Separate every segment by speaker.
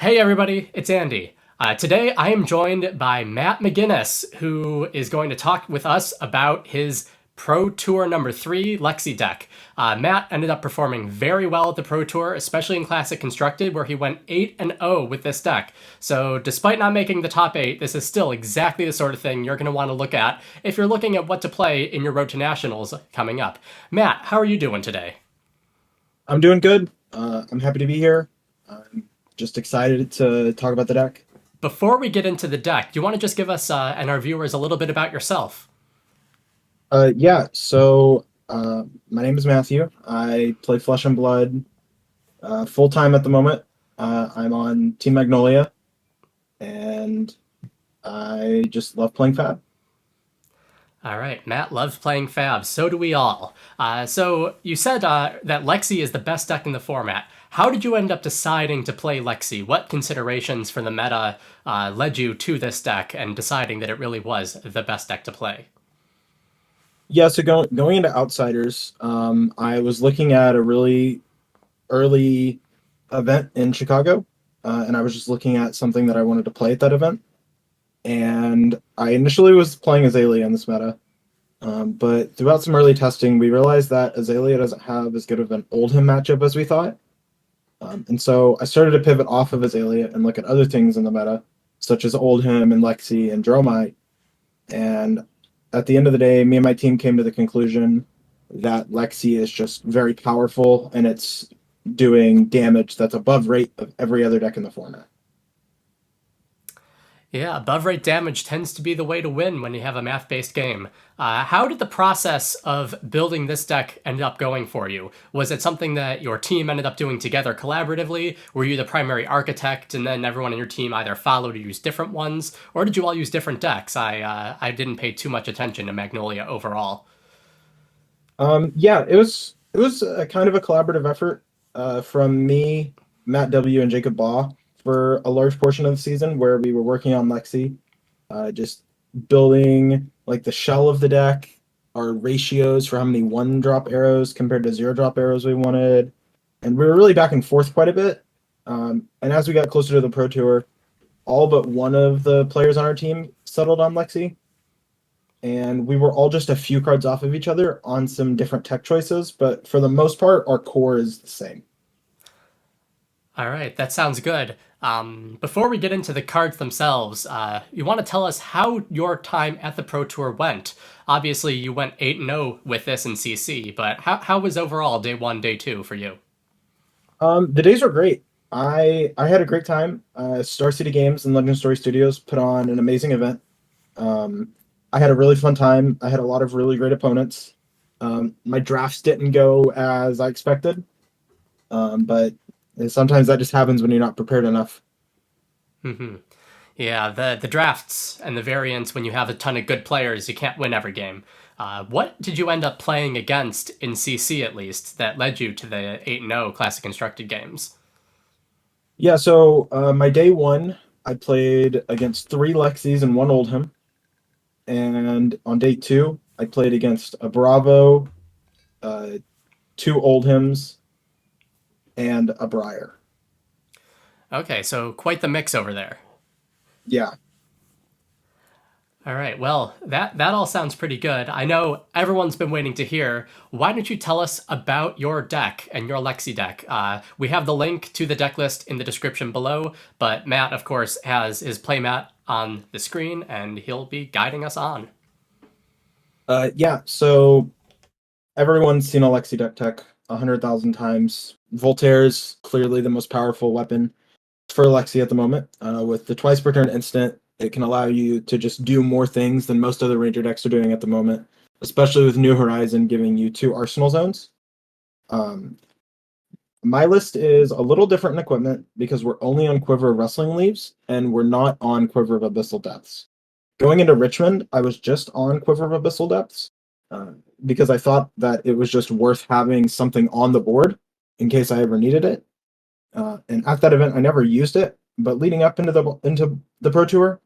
Speaker 1: Hey everybody, it's Andy. Today I am joined by Matt McInnis, who is going to talk with us about his Pro Tour number 3 Lexi deck. Matt ended up performing very well at the Pro Tour, especially in Classic Constructed, where he went 8-0 with this deck. So despite not making the top 8, this is still exactly the sort of thing you're going to want to look at if you're looking at what to play in your Road to Nationals coming up. Matt, how are you doing today?
Speaker 2: I'm doing good. I'm happy to be here. I'm just excited to talk about the deck.
Speaker 1: Before we get into the deck, do you want to just give us and our viewers a little bit about yourself?
Speaker 2: Yeah, my name is Matthew. I play Flesh and Blood full time at the moment. I'm on Team Magnolia, and I just love playing Fab.
Speaker 1: All right, Matt loves playing Fab. So do we all. So you said that Lexi is the best deck in the format. How did you end up deciding to play Lexi? What considerations for the meta led you to this deck and deciding that it really was the best deck to play?
Speaker 2: Yeah, so going into Outsiders, I was looking at a really early event in Chicago, and I was just looking at something that I wanted to play at that event. And I initially was playing Azalea in this meta, but throughout some early testing, we realized that Azalea doesn't have as good of an Oldhim matchup as we thought. And so I started to pivot off of Azalea and look at other things in the meta, such as Oldhim and Lexi and Dromai. And at the end of the day, me and my team came to the conclusion that Lexi is just very powerful and it's doing damage that's above rate of every other deck in the format.
Speaker 1: Yeah, above rate damage tends to be the way to win when you have a math based game. How did the process of building this deck end up going for you? Was it something that your team ended up doing together collaboratively? Were you the primary architect and then everyone in your team either followed or used different ones? Or did you all use different decks? I didn't pay too much attention to Magnolia overall.
Speaker 2: Yeah, it was a kind of a collaborative effort from me, Matt W, and Jacob Baugh for a large portion of the season where we were working on Lexi, just building like the shell of the deck, our ratios for how many one drop arrows compared to zero drop arrows we wanted, and we were really back and forth quite a bit. And as we got closer to the Pro Tour, all but one of the players on our team settled on Lexi, and we were all just a few cards off of each other on some different tech choices, but for the most part, our core is the same.
Speaker 1: All right, that sounds good. Before we get into the cards themselves, you want to tell us how your time at the Pro Tour went. Obviously, you went 8-0 with this in CC, but how was overall day 1, day 2 for you?
Speaker 2: The days were great. I had a great time. Star City Games and Legend Story Studios put on an amazing event. I had a really fun time. I had a lot of really great opponents. My drafts didn't go as I expected, but sometimes that just happens when you're not prepared enough.
Speaker 1: Hmm. Yeah, the drafts and the variants, when you have a ton of good players, you can't win every game. What did you end up playing against in CC at least that led you to the 8-0 Classic Constructed games?
Speaker 2: Yeah, so my day one, I played against three Lexis and one Oldhim. And on day two, I played against a Bravo, uh, two Oldhims, and a Briar.
Speaker 1: Okay, so quite the mix over there.
Speaker 2: Yeah.
Speaker 1: All right. Well, that all sounds pretty good. I know everyone's been waiting to hear. Why don't you tell us about your deck and your Lexi deck? We have the link to the deck list in the description below, but Matt, of course, has his playmat on the screen, and he'll be guiding us on.
Speaker 2: Yeah, so everyone's seen a Lexi deck tech 100,000 times. Voltaire's clearly the most powerful weapon for Lexi at the moment. With the twice per turn instant, it can allow you to just do more things than most other Ranger decks are doing at the moment, especially with New Horizon giving you two Arsenal zones. Um, my list is a little different in equipment because we're only on Quiver of Wrestling Leaves and we're not on Quiver of Abyssal Depths. Going into Richmond, I was just on Quiver of Abyssal Depths uh, because I thought that it was just worth having something on the board in case I ever needed it. And at that event, I never used it, but leading up into the Pro Tour,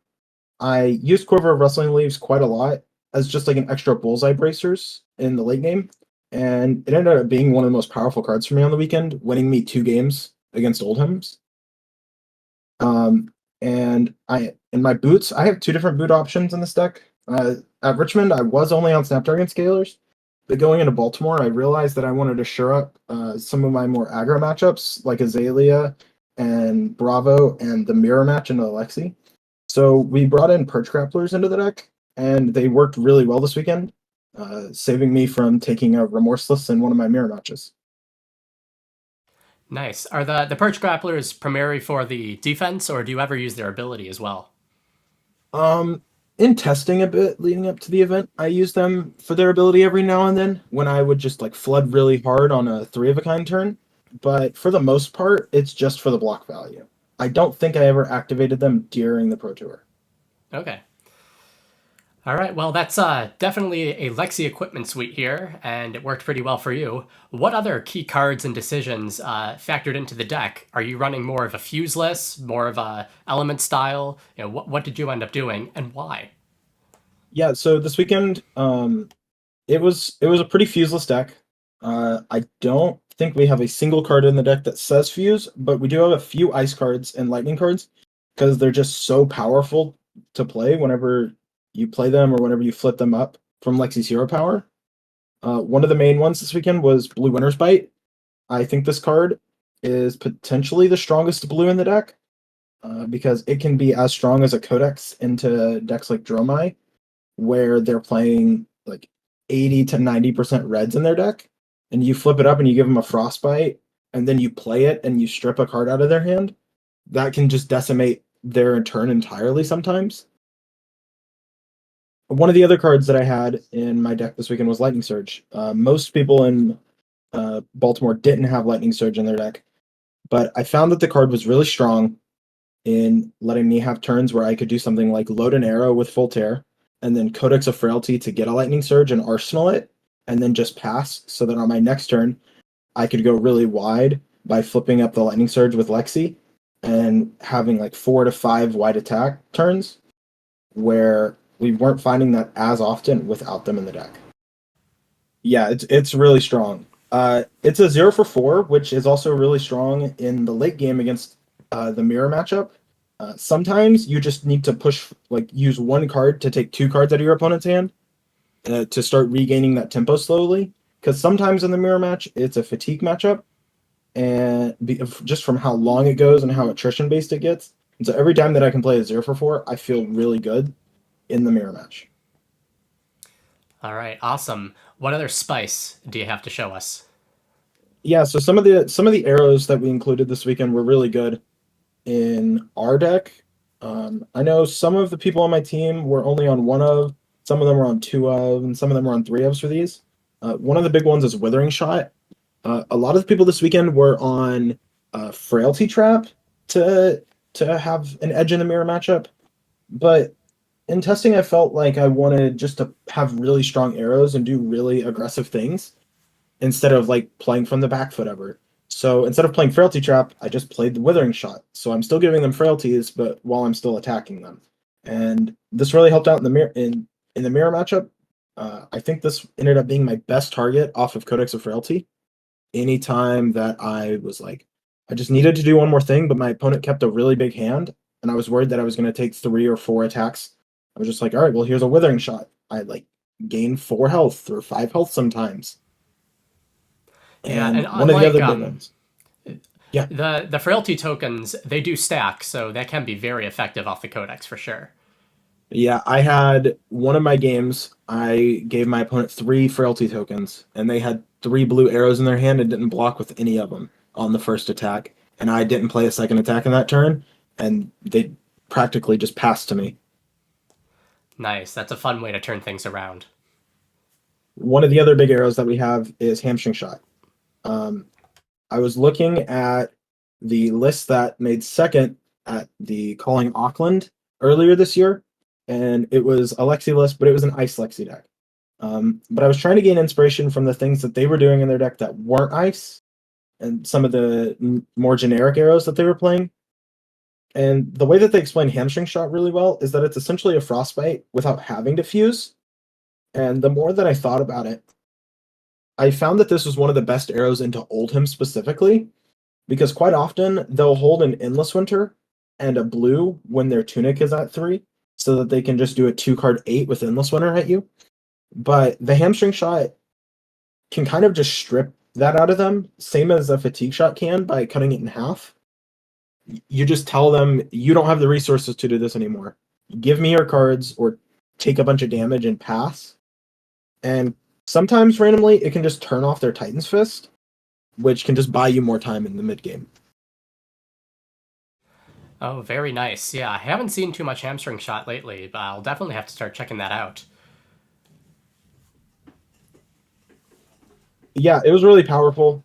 Speaker 2: I used Quiver of Wrestling Leaves quite a lot as just like an extra bullseye bracers in the late game, and it ended up being one of the most powerful cards for me on the weekend, winning me two games against Oldhams. And in my boots, I have two different boot options in this deck. At Richmond, I was only on Snapdragon Scalers, but going into Baltimore, I realized that I wanted to shore up some of my more aggro matchups, like Azalea and Bravo and the mirror match into Lexi. So we brought in Perch Grapplers into the deck, and they worked really well this weekend, saving me from taking a Remorseless in one of my mirror matches.
Speaker 1: Nice. Are the perch grapplers primarily for the defense, or do you ever use their ability as well?
Speaker 2: Um, in testing a bit leading up to the event, I use them for their ability every now and then when I would just like flood really hard on a three of a kind turn. But for the most part, it's just for the block value. I don't think I ever activated them during the Pro Tour.
Speaker 1: Okay. All right. Well, that's definitely a Lexi equipment suite here, and it worked pretty well for you. What other key cards and decisions factored into the deck? Are you running more of a fuse list, more of a element style? What did you end up doing, and why?
Speaker 2: Yeah, so this weekend, it was a pretty fuseless deck. I don't think we have a single card in the deck that says fuse, but we do have a few ice cards and lightning cards because they're just so powerful to play whenever you play them or whenever you flip them up from Lexi's hero power. One of the main ones this weekend was Blue Winter's Bite. I think this card is potentially the strongest blue in the deck because it can be as strong as a Codex into decks like Dromai, where they're playing like 80 to 90% reds in their deck, and you flip it up and you give them a Frostbite, and then you play it and you strip a card out of their hand. That can just decimate their turn entirely sometimes. One of the other cards that I had in my deck this weekend was Lightning Surge. Most people in Baltimore didn't have Lightning Surge in their deck, but I found that the card was really strong in letting me have turns where I could do something like load an arrow with Voltaire, and then Codex of Frailty to get a Lightning Surge and arsenal it, and then just pass, so that on my next turn, I could go really wide by flipping up the Lightning Surge with Lexi and having like 4 to 5 wide attack turns, where we weren't finding that as often without them in the deck. Yeah, it's really strong. It's a 0 for 4, which is also really strong in the late game against the mirror matchup. Sometimes you just need to use one card to take two cards out of your opponent's hand to start regaining that tempo slowly. Because sometimes in the mirror match, it's a fatigue matchup, and just from how long it goes and how attrition based it gets. And so every time that I can play a 0 for 4, I feel really good in the mirror match.
Speaker 1: All right. Awesome. What other spice do you have to show us?
Speaker 2: Yeah, so some of the arrows that we included this weekend were really good in our deck. I know some of the people on my team were only on one of, some of them were on two of, and some of them were on three ofs for these. One of the big ones is Withering Shot. A lot of the people this weekend were on Frailty Trap to have an edge in the mirror matchup, but in testing, I felt like I wanted just to have really strong arrows and do really aggressive things instead of like playing from the back foot ever. So instead of playing Frailty Trap, I just played the Withering Shot. So I'm still giving them frailties, but while I'm still attacking them. And this really helped out in the mirror in the mirror matchup. I think this ended up being my best target off of Codex of Frailty. Anytime that I was like, I just needed to do one more thing, but my opponent kept a really big hand, and I was worried that I was going to take 3 or 4 attacks. I was just like, all right, well, here's a Withering Shot. I like gain 4 health or 5 health sometimes.
Speaker 1: Yeah, and
Speaker 2: And one of the
Speaker 1: unlike
Speaker 2: other big ones. Yeah.
Speaker 1: the frailty tokens, they do stack, so that can be very effective off the codex for sure.
Speaker 2: Yeah, I had one of my games, I gave my opponent 3 frailty tokens, and they had 3 blue arrows in their hand and didn't block with any of them on the first attack. And I didn't play a second attack in that turn, and they practically just passed to me.
Speaker 1: Nice. That's a fun way to turn things around.
Speaker 2: One of the other big arrows that we have is Hamstring Shot. Um, I was looking at the list that made second at the Calling Auckland earlier this year, and it was a Lexi list, but it was an Ice Lexi deck. But I was trying to gain inspiration from the things that they were doing in their deck that weren't Ice, and some of the more generic arrows that they were playing. And the way that they explain Hamstring Shot really well is that it's essentially a Frostbite without having to fuse. And the more that I thought about it, I found that this was one of the best arrows into Oldhim specifically, because quite often they'll hold an Endless Winter, and a blue when their tunic is at 3, so that they can just do a 2-card 8 with Endless Winter at you. But the hamstring shot can kind of just strip that out of them, same as a fatigue shot can by cutting it in half. You just tell them, you don't have the resources to do this anymore. Give me your cards or take a bunch of damage and pass. And sometimes randomly it can just turn off their Titan's Fist, which can just buy you more time in the mid game.
Speaker 1: Oh, very nice. Yeah, I haven't seen too much hamstring shot lately, but I'll definitely have to start checking that out.
Speaker 2: Yeah, it was really powerful.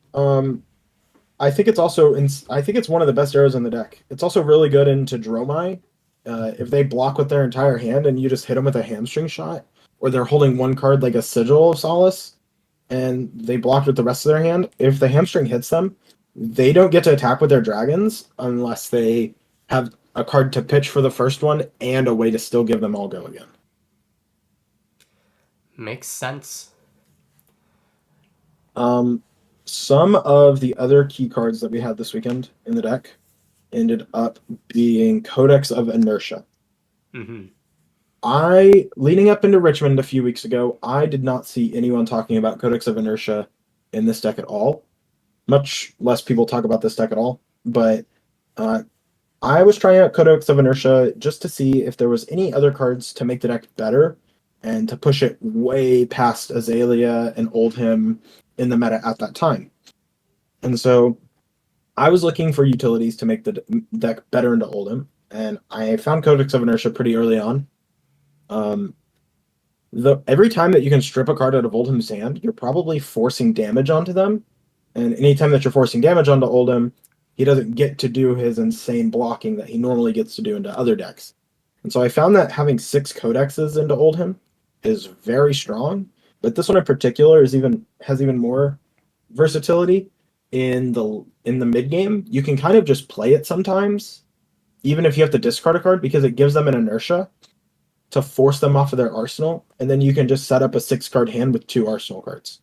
Speaker 2: I think it's also I think it's one of the best arrows in the deck. It's also really good into Dromai. If they block with their entire hand and you just hit them with a hamstring shot, or they're holding one card like a Sigil of Solace, and they blocked with the rest of their hand, if the hamstring hits them, they don't get to attack with their dragons unless they have a card to pitch for the first one and a way to still give them all go again.
Speaker 1: Makes sense.
Speaker 2: Some of the other key cards that we had this weekend in the deck ended up being Codex of Inertia.
Speaker 1: Mm-hmm.
Speaker 2: Leading up into Richmond a few weeks ago, I did not see anyone talking about Codex of Inertia in this deck at all. Much less people talk about this deck at all. But I was trying out Codex of Inertia just to see if there was any other cards to make the deck better and to push it way past Azalea and Oldhim in the meta at that time. And so I was looking for utilities to make the deck better into Oldhim, and I found Codex of Inertia pretty early on. Every time that you can strip a card out of Oldhim's hand, you're probably forcing damage onto them. And anytime that you're forcing damage onto Oldhim, he doesn't get to do his insane blocking that he normally gets to do into other decks. And so I found that having 6 Codexes into Oldhim is very strong, but this one in particular has even more versatility in the mid game. You can kind of just play it sometimes, even if you have to discard a card, because it gives them an inertia to force them off of their arsenal, and then you can just set up a 6-card hand with 2 arsenal cards.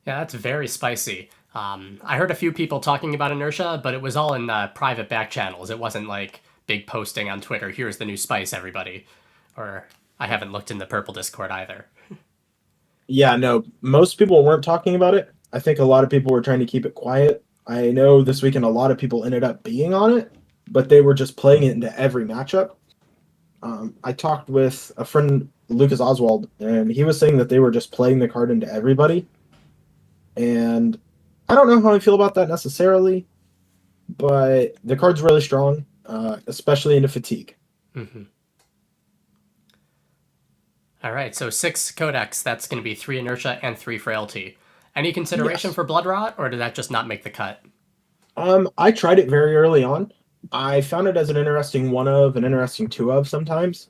Speaker 1: Yeah, that's very spicy. I heard a few people talking about inertia, but it was all in private back channels. It wasn't like big posting on Twitter, here's the new spice, everybody. Or I haven't looked in the purple Discord either.
Speaker 2: Yeah, no, most people weren't talking about it. I think a lot of people were trying to keep it quiet. I know this weekend a lot of people ended up being on it, but they were just playing it into every matchup. I talked with a friend, Lucas Oswald, and he was saying that they were just playing the card into everybody. And I don't know how I feel about that necessarily, but the card's really strong, especially into fatigue.
Speaker 1: Mm-hmm. All right, so 6 Codex, that's going to be 3 Inertia and 3 Frailty. Any consideration for Blood Rot, or did that just not make the cut?
Speaker 2: I tried it very early on. I found it as an interesting 1 of, an interesting 2 of sometimes,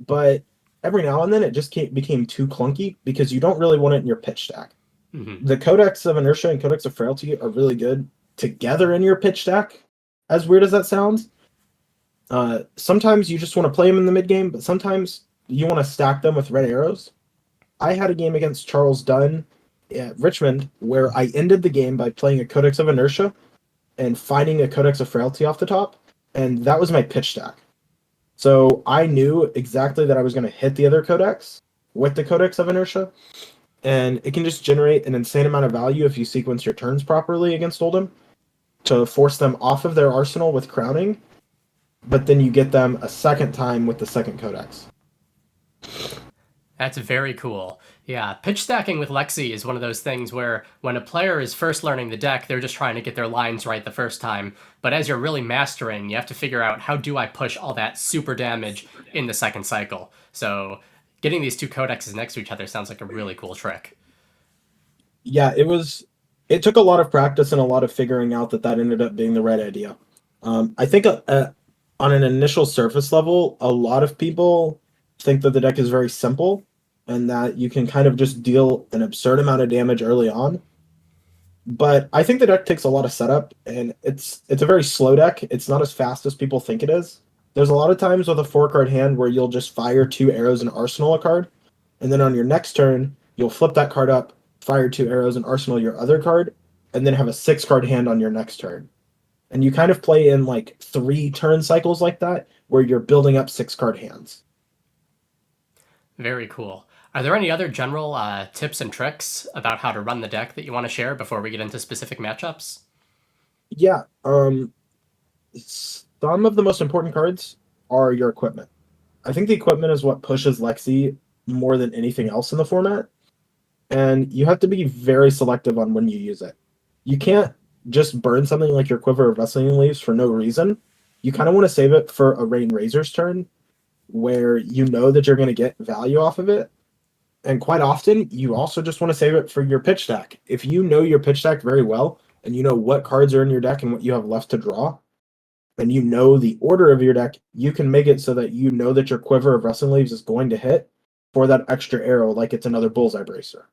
Speaker 2: but every now and then it just became too clunky because you don't really want it in your pitch stack. Mm-hmm. The Codex of Inertia and Codex of Frailty are really good together in your pitch stack, as weird as that sounds. Sometimes you just want to play them in the mid game, but sometimes you want to stack them with red arrows. I had a game against Charles Dunn at Richmond where I ended the game by playing a Codex of Inertia and finding a Codex of Frailty off the top, and that was my pitch stack. So I knew exactly that I was going to hit the other Codex with the Codex of Inertia, and it can just generate an insane amount of value if you sequence your turns properly against Oldhim to force them off of their arsenal with Crowning, but then you get them a second time with the second Codex.
Speaker 1: That's very cool. Yeah, pitch stacking with Lexi is one of those things where when a player is first learning the deck, they're just trying to get their lines right the first time. But as you're really mastering, you have to figure out, how do I push all that super damage in the second cycle? So getting these 2 codexes next to each other sounds like a really cool trick.
Speaker 2: Yeah, it took a lot of practice and a lot of figuring out that ended up being the right idea. I think on an initial surface level, a lot of people think that the deck is very simple and that you can kind of just deal an absurd amount of damage early on. But I think the deck takes a lot of setup, and it's a very slow deck. It's not as fast as people think it is. There's a lot of times with a 4-card hand where you'll just fire 2 arrows and arsenal a card, and then on your next turn, you'll flip that card up, fire 2 arrows and arsenal your other card, and then have a 6-card hand on your next turn. And you kind of play in like 3 turn cycles like that, where you're building up 6 card hands.
Speaker 1: Very cool. Are there any other general tips and tricks about how to run the deck that you want to share before we get into specific matchups?
Speaker 2: Yeah, some of the most important cards are your equipment. I think the equipment is what pushes Lexi more than anything else in the format, and you have to be very selective on when you use it. You can't just burn something like your Quiver of Wrestling Leaves for no reason. You kind of want to save it for a Rain Razor's turn, where you know that you're going to get value off of it. And quite often, you also just want to save it for your pitch deck. If you know your pitch deck very well, and you know what cards are in your deck and what you have left to draw, and you know the order of your deck, you can make it so that you know that your Quiver of Wrestling Leaves is going to hit for that extra arrow, like it's another Bullseye Bracer.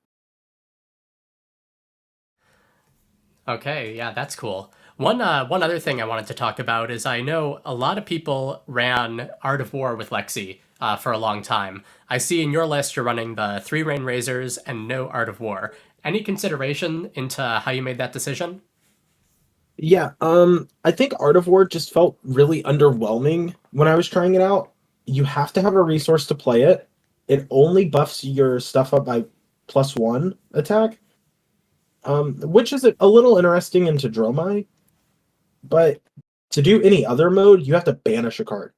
Speaker 1: Okay, yeah, that's cool. One other thing I wanted to talk about is I know a lot of people ran Art of War with Lexi for a long time. I see in your list you're running the 3 Rain Razors and no Art of War. Any consideration into how you made that decision?
Speaker 2: Yeah, I think Art of War just felt really underwhelming when I was trying it out. You have to have a resource to play it. It only buffs your stuff up by +1 attack, which is a little interesting into Dromai, but to do any other mode, you have to banish a card.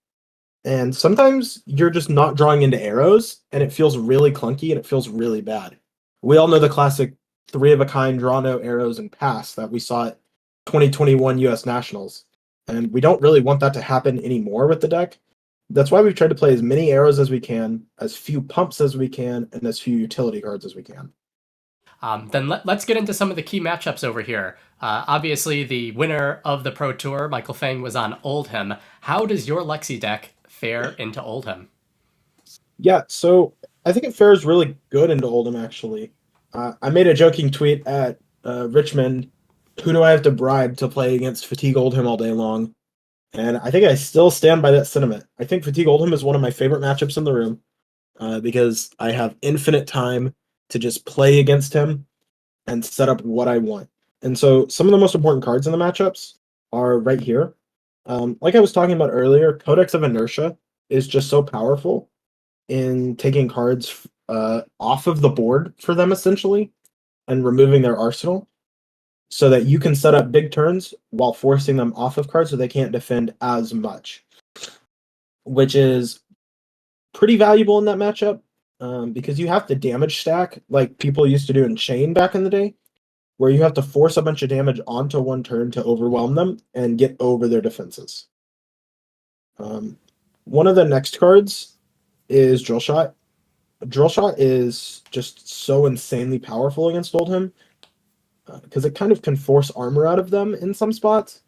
Speaker 2: And sometimes you're just not drawing into arrows, and it feels really clunky and it feels really bad. We all know the classic 3 of a kind draw no arrows and pass that we saw at 2021 US Nationals. And we don't really want that to happen anymore with the deck. That's why we've tried to play as many arrows as we can, as few pumps as we can, and as few utility cards as we can.
Speaker 1: Then let's get into some of the key matchups over here. Obviously, the winner of the Pro Tour, Michael Fang, was on Oldhim. How does your Lexi deck fare into Oldhim?
Speaker 2: Yeah, so I think it fares really good into Oldham, actually. I made a joking tweet at Richmond, who do I have to bribe to play against Fatigue Oldham all day long? And I think I still stand by that sentiment. I think Fatigue Oldham is one of my favorite matchups in the room, because I have infinite time to just play against him and set up what I want. And so some of the most important cards in the matchups are right here. Like I was talking about earlier, Codex of Inertia is just so powerful in taking cards off of the board for them, essentially, and removing their arsenal, so that you can set up big turns while forcing them off of cards so they can't defend as much, which is pretty valuable in that matchup, because you have to damage stack like people used to do in Chain back in the day, where you have to force a bunch of damage onto one turn to overwhelm them and get over their defenses. One of the next cards is Drill Shot. Drill Shot is just so insanely powerful against Oldhim, because it kind of can force armor out of them in some spots.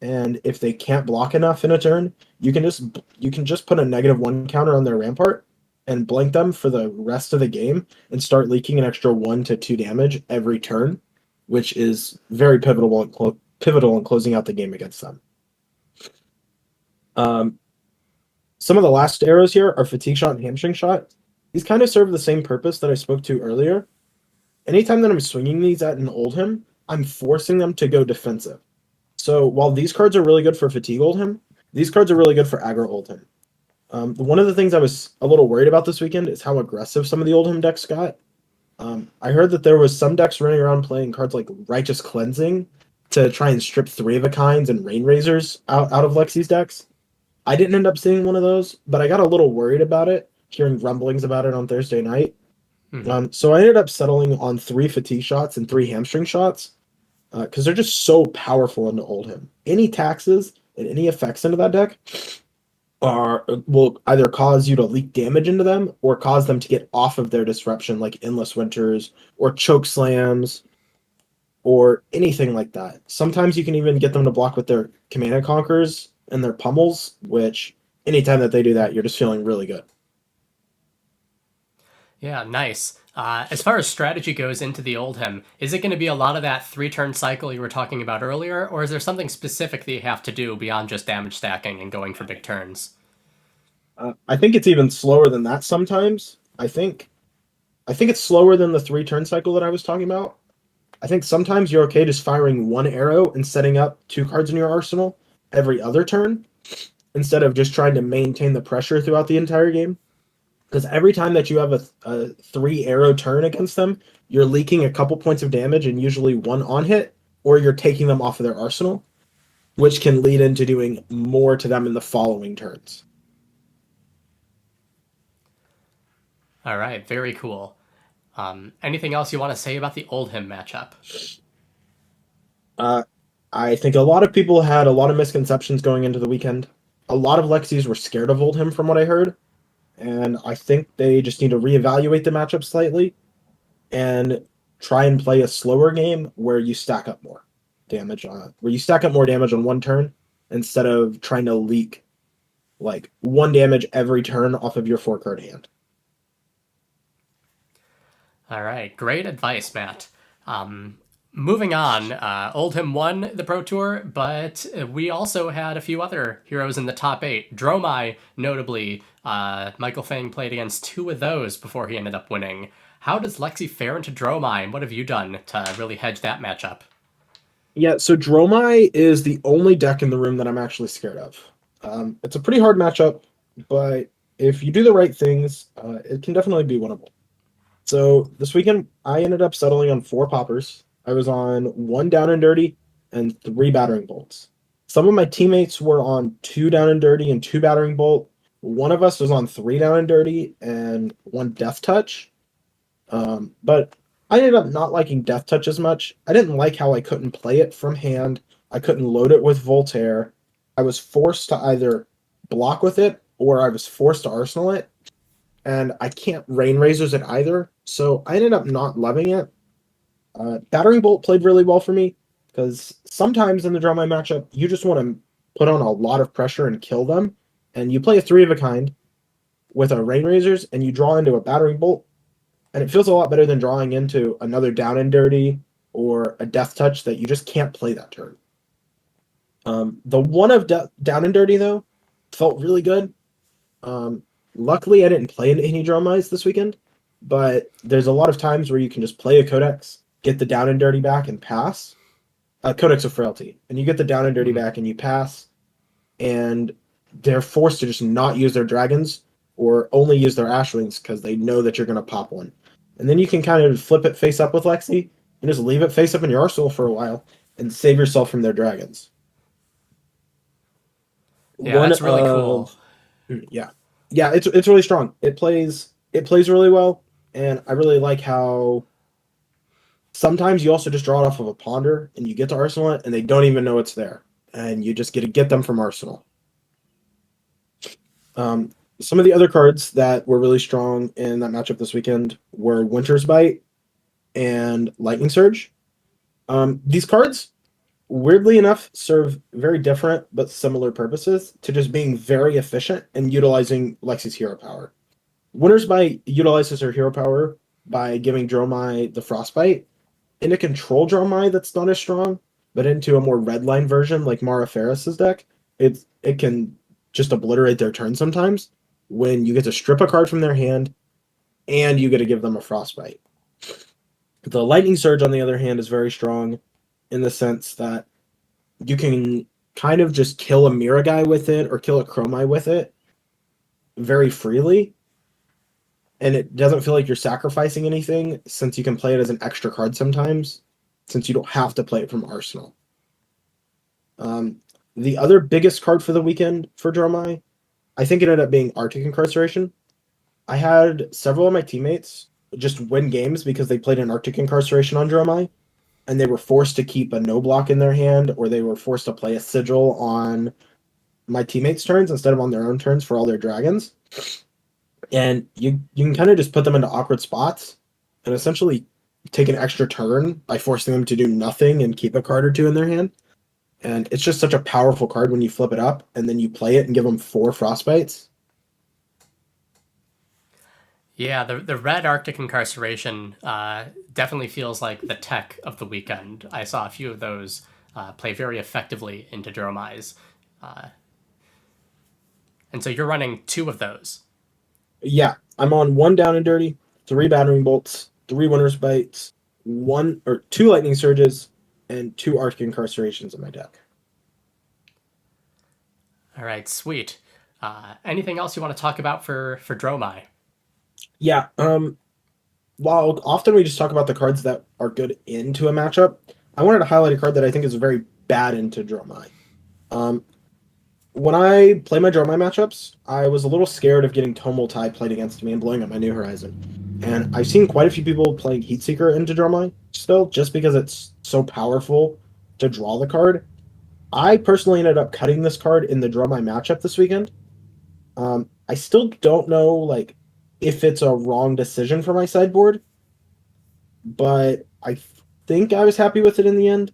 Speaker 2: And if they can't block enough in a turn, you can just put a -1 counter on their Rampart and blank them for the rest of the game and start leaking an extra 1 to 2 damage every turn, which is very pivotal in closing out the game against them. Some of the last arrows here are Fatigue Shot and Hamstring Shot. These kind of serve the same purpose that I spoke to earlier. Anytime that I'm swinging these at an Oldhim, I'm forcing them to go defensive. So while these cards are really good for Fatigue Oldhim, these cards are really good for Aggro Oldhim. One of the things I was a little worried about this weekend is how aggressive some of the Oldhim decks got. I heard that there was some decks running around playing cards like Righteous Cleansing to try and strip 3 of a kinds and Rain Razors out of Lexi's decks. I didn't end up seeing one of those, but I got a little worried about it, hearing rumblings about it on Thursday night. So I ended up settling on 3 Fatigue Shots and 3 Hamstring Shots, because they're just so powerful into Oldhim. Any taxes and any effects into that deck will either cause you to leak damage into them or cause them to get off of their disruption, like Endless Winters or Choke Slams or anything like that. Sometimes you can even get them to block with their Command and Conquers and their Pummels, which anytime that they do that, you're just feeling really good.
Speaker 1: Yeah, nice. As far as strategy goes into the Oldhim, is it going to be a lot of that 3 turn cycle you were talking about earlier, or is there something specific that you have to do beyond just damage stacking and going for big turns?
Speaker 2: I think it's even slower than that sometimes. I think it's slower than the 3 turn cycle that I was talking about. I think sometimes you're okay just firing one arrow and setting up 2 cards in your arsenal every other turn instead of just trying to maintain the pressure throughout the entire game. Because every time that you have a 3 arrow turn against them, you're leaking a couple points of damage and usually one on hit, or you're taking them off of their arsenal, which can lead into doing more to them in the following turns.
Speaker 1: All right, very cool. Anything else you want to say about the Oldhim matchup?
Speaker 2: Uh, I think a lot of people had a lot of misconceptions going into the weekend. A lot of Lexis were scared of Oldhim from what I heard, and I think they just need to reevaluate the matchup slightly and try and play a slower game where you stack up more damage on one turn instead of trying to leak like 1 damage every turn off of your 4 card hand.
Speaker 1: All right, great advice, Matt. Moving on, Oldhim won the Pro Tour, but we also had a few other heroes in the top 8. Dromai, notably, Michael Fang played against 2 of those before he ended up winning. How does Lexi fare into Dromai, and what have you done to really hedge that matchup?
Speaker 2: Yeah, so Dromai is the only deck in the room that I'm actually scared of. It's a pretty hard matchup, but if you do the right things, it can definitely be winnable. So this weekend, I ended up settling on 4 poppers. I was on 1 down and dirty and 3 battering bolts. Some of my teammates were on 2 down and dirty and 2 battering bolt. One of us was on 3 down and dirty and 1 death touch. But I ended up not liking death touch as much. I didn't like how I couldn't play it from hand. I couldn't load it with Voltaire. I was forced to either block with it or I was forced to arsenal it, and I can't rain razors it either. So I ended up not loving it. Battering bolt played really well for me because sometimes in the Dramai matchup you just want to put on a lot of pressure and kill them, and you play a 3 of a kind with a rain razors and you draw into a battering bolt, and it feels a lot better than drawing into another down and dirty or a death touch that you just can't play that turn. The one of down and dirty though felt really good. Luckily, I didn't play any Dromais this weekend, but there's a lot of times where you can just play a Codex, get the down and dirty back, and pass. A Codex of Frailty, and you get the down and dirty back, and you pass, and they're forced to just not use their dragons or only use their ashlings because they know that you're going to pop one. And then you can kind of flip it face up with Lexi and just leave it face up in your arsenal for a while and save yourself from their dragons.
Speaker 1: Yeah, that's really cool.
Speaker 2: Yeah, it's really strong. It plays really well, and I really like how sometimes you also just draw it off of a ponder and you get to arsenal it and they don't even know it's there, and you just get to get them from arsenal. Some of the other cards that were really strong in that matchup this weekend were Winter's Bite and Lightning Surge. These cards, weirdly enough, serve very different but similar purposes to just being very efficient and utilizing Lexi's hero power. Winter's Bite utilizes her hero power by giving Dromai the Frostbite into control Dromai that's not as strong, but into a more redline version like Mara Ferris's deck. It can just obliterate their turn sometimes when you get to strip a card from their hand and you get to give them a Frostbite. The Lightning Surge, on the other hand, is very strong in the sense that you can kind of just kill a Mira guy with it or kill a Chromai with it very freely, and it doesn't feel like you're sacrificing anything since you can play it as an extra card sometimes, since you don't have to play it from Arsenal. The other biggest card for the weekend for Dromai, I think it ended up being Arctic Incarceration. I had several of my teammates just win games because they played an Arctic Incarceration on Dromai, and they were forced to keep a no block in their hand, or they were forced to play a sigil on my teammates' turns instead of on their own turns for all their dragons. And you can kind of just put them into awkward spots and essentially take an extra turn by forcing them to do nothing and keep a card or 2 in their hand. And it's just such a powerful card when you flip it up and then you play it and give them 4 Frostbites.
Speaker 1: Yeah, the red Arctic Incarceration definitely feels like the tech of the weekend. I saw a few of those play very effectively into Dromais. And so you're running 2 of those.
Speaker 2: Yeah, I'm on 1 down and dirty, 3 battering bolts, 3 Winter's Bites, one or two lightning surges and two arctic incarcerations in my deck.
Speaker 1: All right, sweet. Anything else you want to talk about for Dromai?
Speaker 2: Yeah. While often we just talk about the cards that are good into a matchup, I wanted to highlight a card that I think is very bad into Dromai. Um, when I play my Dromai matchups, I was a little scared of getting Tomultai played against me and blowing up my New Horizon. And I've seen quite a few people playing Heatseeker into Dromai still, just because it's so powerful to draw the card. I personally ended up cutting this card in the Dromai matchup this weekend. I still don't know if it's a wrong decision for my sideboard, but I think I was happy with it in the end.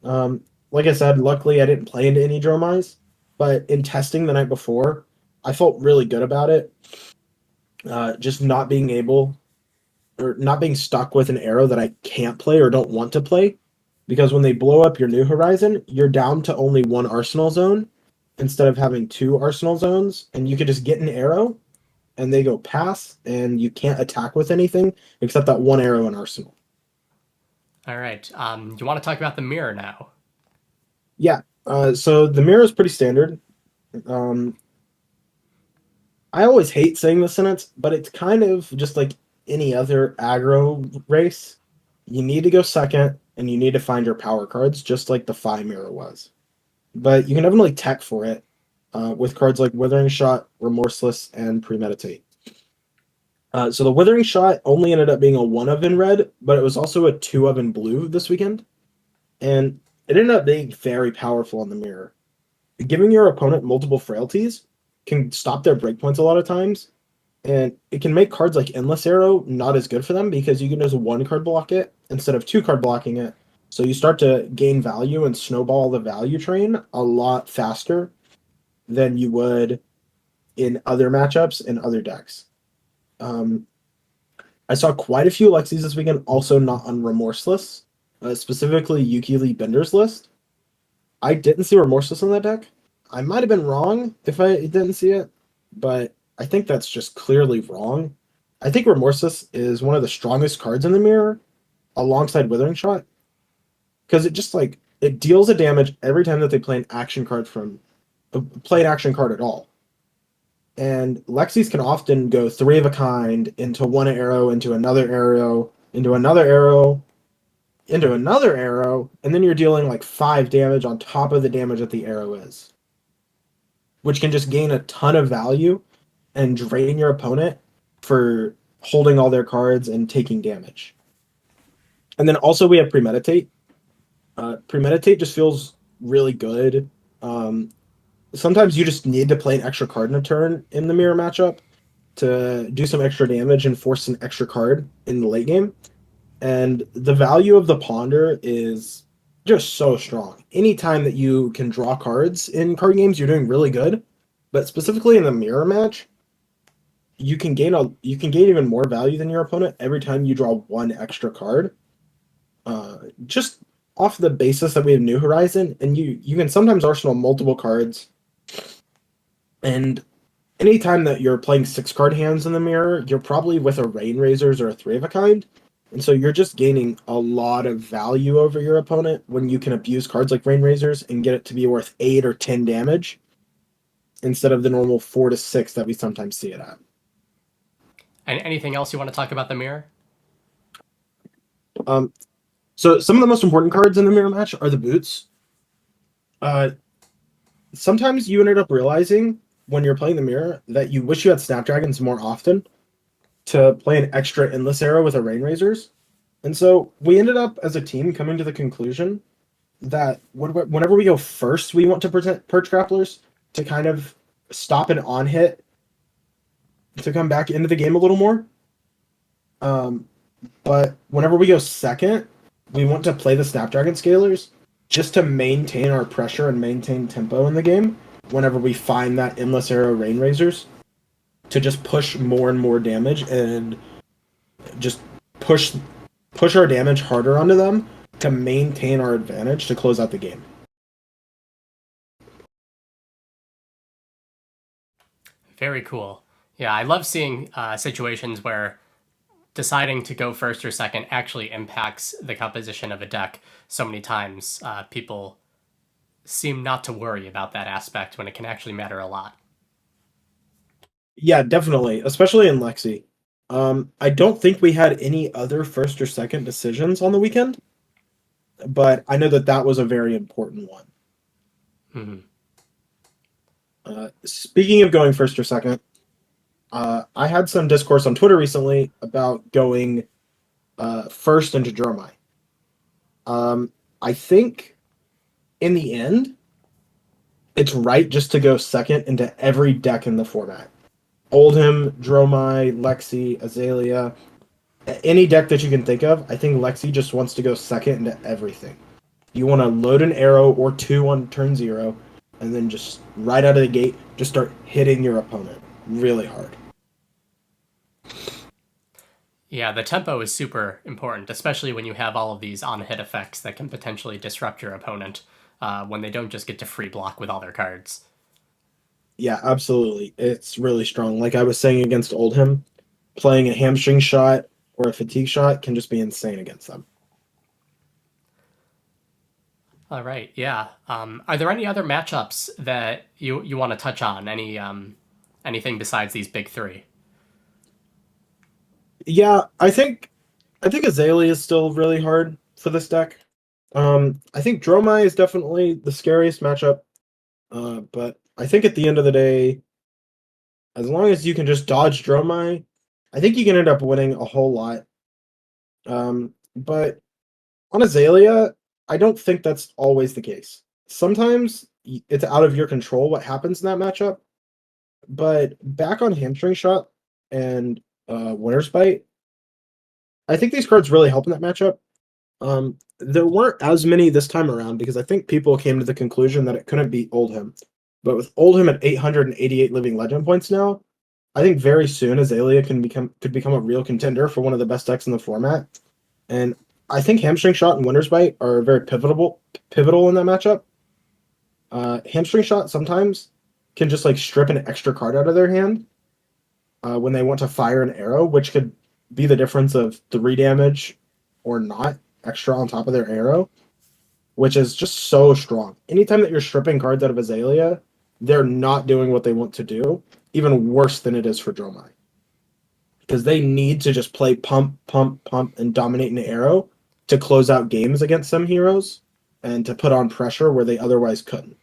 Speaker 2: Like I said, luckily I didn't play into any Dromais, but in testing the night before, I felt really good about it. Just not being able or not being stuck with an arrow that I can't play or don't want to play, because when they blow up your New Horizon, you're down to only one Arsenal zone instead of having two Arsenal zones, and you could just get an arrow and they go pass, and you can't attack with anything except that one arrow in Arsenal.
Speaker 1: All right. You want to talk about the mirror now?
Speaker 2: Yeah. So the mirror is pretty standard. Um, I always hate saying this sentence, but it's kind of just like any other aggro race. You need to go second, and you need to find your power cards, just like the Phi mirror was. But you can definitely tech for it with cards like Withering Shot, Remorseless, and Premeditate. So the Withering Shot only ended up being a 1 of in red, but it was also a 2 of in blue this weekend. And it ended up being very powerful in the mirror. Giving your opponent multiple frailties can stop their breakpoints a lot of times, and it can make cards like Endless Arrow not as good for them because you can just one card block it instead of two card blocking it. So you start to gain value and snowball the value train a lot faster than you would in other matchups and other decks. Um, I saw quite a few Lexis this weekend, also not on Remorseless, specifically Yuki Lee Bender's list. I didn't see Remorseless in that deck. I might have been wrong if I didn't see it, but I think that's just clearly wrong. I think Remorseless is one of the strongest cards in the mirror alongside Withering Shot, because it just it deals a damage every time that they play an action card play an action card at all. And Lexis can often go three of a kind into one arrow, into another arrow, into another arrow, into another arrow, and then you're dealing like 5 damage on top of the damage that the arrow is, which can just gain a ton of value and drain your opponent for holding all their cards and taking damage. And then also we have Premeditate. Premeditate just feels really good. Sometimes you just need to play an extra card in a turn in the mirror matchup to do some extra damage and force an extra card in the late game. And the value of the Ponder is just so strong. Anytime that you can draw cards in card games, you're doing really good. But specifically in the mirror match, you can gain even more value than your opponent every time you draw one extra card. Just off the basis that we have New Horizon, and you can sometimes arsenal multiple cards. And anytime that you're playing 6-card hands in the mirror, you're probably with a Rain Razors or a 3 of a kind. And so you're just gaining a lot of value over your opponent when you can abuse cards like Rain Razors and get it to be worth 8 or 10 damage instead of the normal 4 to 6 that we sometimes see it at.
Speaker 1: And anything else you want to talk about the mirror?
Speaker 2: So some of the most important cards in the mirror match are the boots. Sometimes you ended up realizing when you're playing the mirror that you wish you had Snapdragons more often to play an extra Endless Arrow with a Rain Razors. And so we ended up as a team coming to the conclusion that whenever we go first, we want to present Perch Grapplers to kind of stop an on hit to come back into the game a little more. But whenever we go second, we want to play the Snapdragon Scalers just to maintain our pressure and maintain tempo in the game whenever we find that Endless Arrow Rain Razors to just push more and more damage and just push our damage harder onto them to maintain our advantage to close out the game.
Speaker 1: Very cool. Yeah, I love seeing situations where deciding to go first or second actually impacts the composition of a deck so many times. People seem not to worry about that aspect when it can actually matter a lot.
Speaker 2: Yeah, definitely, especially in Lexi. I don't think we had any other first or second decisions on the weekend, but I know that that was a very important one.
Speaker 1: Mm-hmm.
Speaker 2: Speaking of going first or second, I had some discourse on Twitter recently about going first into Dromai. I think in the end, it's right just to go second into every deck in the format. Oldhim, Dromai, Lexi, Azalea, any deck that you can think of. I think Lexi just wants to go second into everything. You want to load an arrow or two on turn 0, and then just right out of the gate, just start hitting your opponent really hard.
Speaker 1: Yeah, the tempo is super important, especially when you have all of these on-hit effects that can potentially disrupt your opponent when they don't just get to free block with all their cards.
Speaker 2: Yeah, absolutely. It's really strong. Like I was saying against Oldhim, playing a hamstring shot or a fatigue shot can just be insane against them.
Speaker 1: All right, yeah. Are there any other matchups that you want to touch on? Anything besides these big three?
Speaker 2: Yeah, I think Azalea is still really hard for this deck. I think Dromai is definitely the scariest matchup. But I think at the end of the day, as long as you can just dodge Dromai, I think you can end up winning a whole lot. But on Azalea, I don't think that's always the case. Sometimes it's out of your control what happens in that matchup. But back on Hamstring Shot and Winter's Bite, I think these cards really help in that matchup. There weren't as many this time around because I think people came to the conclusion that it couldn't beat Oldhim. But with Oldhim at 888 living legend points now, I think very soon Azalea could become a real contender for one of the best decks in the format. And I think Hamstring Shot and Winter's Bite are very pivotal in that matchup. Hamstring Shot sometimes can just like strip an extra card out of their hand when they want to fire an arrow, which could be the difference of 3 damage or not extra on top of their arrow, which is just so strong. Anytime that you're stripping cards out of Azalea, they're not doing what they want to do, even worse than it is for Dromai. Because they need to just play pump, pump, pump, and dominate an arrow to close out games against some heroes and to put on pressure where they otherwise couldn't.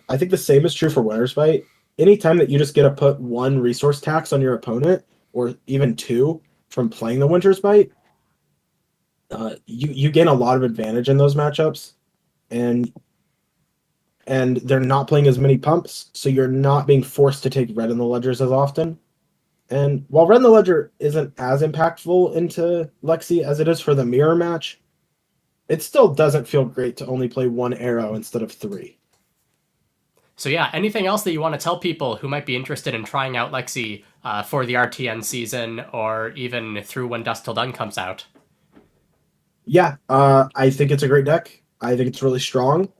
Speaker 2: I think the same is true for Winter's Bite. Anytime that you just get to put 1 resource tax on your opponent, or even 2 from playing the Winter's Bite, you gain a lot of advantage in those matchups, and they're not playing as many pumps, so you're not being forced to take red in the ledgers as often. And while red in the ledger isn't as impactful into Lexi as it is for the mirror match, it still doesn't feel great to only play 1 arrow instead of 3.
Speaker 1: So yeah, anything else that you want to tell people who might be interested in trying out Lexi for the RTN season or even through when Dust Till Dawn comes out?
Speaker 2: Yeah, I think it's a great deck. I think it's really strong.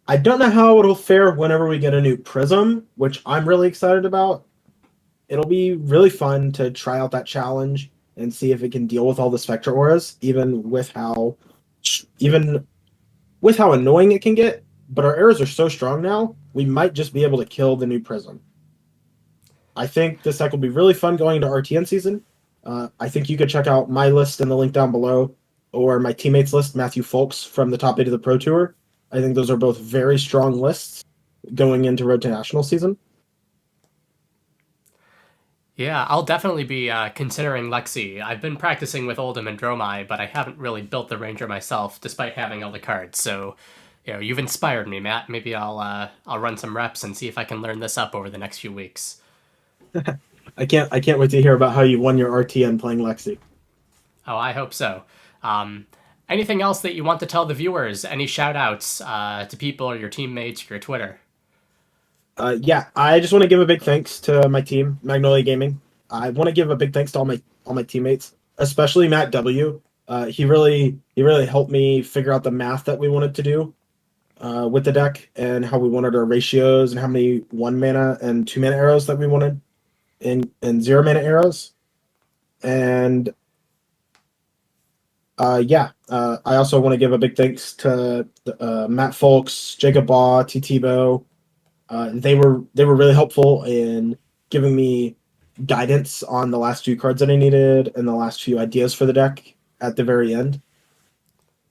Speaker 2: I don't know how it'll fare whenever we get a new Prism, which I'm really excited about. It'll be really fun to try out that challenge and see if it can deal with all the Spectre auras, even with how annoying it can get. But our arrows are so strong now, we might just be able to kill the new Prism. I think this deck will be really fun going into RTN season. I think you could check out my list in the link down below, or my teammates list, Matthew Folks from the top 8 of the Pro Tour. I think those are both very strong lists going into Road to National season.
Speaker 1: Yeah, I'll definitely be considering Lexi. I've been practicing with Oldhim and Dromai, but I haven't really built the Ranger myself, despite having all the cards. So, you've inspired me, Matt. Maybe I'll run some reps and see if I can learn this up over the next few weeks.
Speaker 2: I can't wait to hear about how you won your RTN playing Lexi.
Speaker 1: Oh, I hope so. Anything else that you want to tell the viewers? Any shout outs to people or your teammates or your Twitter?
Speaker 2: Yeah, I just want to give a big thanks to my team, Magnolia Gaming. I want to give a big thanks to all my teammates, especially Matt W. He really helped me figure out the math that we wanted to do with the deck and how we wanted our ratios and how many 1 mana and 2 mana arrows that we wanted and 0 mana arrows. And I also want to give a big thanks to Matt Folks, Jacob Baugh, T. Tebow. They were really helpful in giving me guidance on the last few cards that I needed and the last few ideas for the deck at the very end.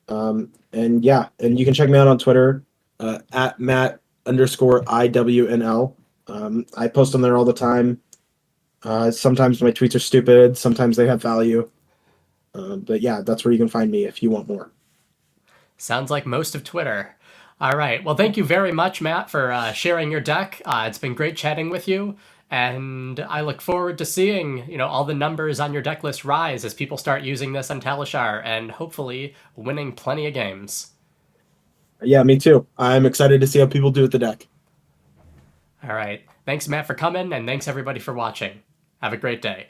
Speaker 2: And you can check me out on Twitter at Matt_IWNL. I post on there all the time. Sometimes my tweets are stupid, sometimes they have value. But yeah, that's where you can find me if you want more.
Speaker 1: Sounds like most of Twitter. All right. Well, thank you very much, Matt, for sharing your deck. It's been great chatting with you, and I look forward to seeing all the numbers on your deck list rise as people start using this on Talishar and hopefully winning plenty of games.
Speaker 2: Yeah, me too. I'm excited to see how people do with the deck.
Speaker 1: All right. Thanks, Matt, for coming, and thanks everybody for watching. Have a great day.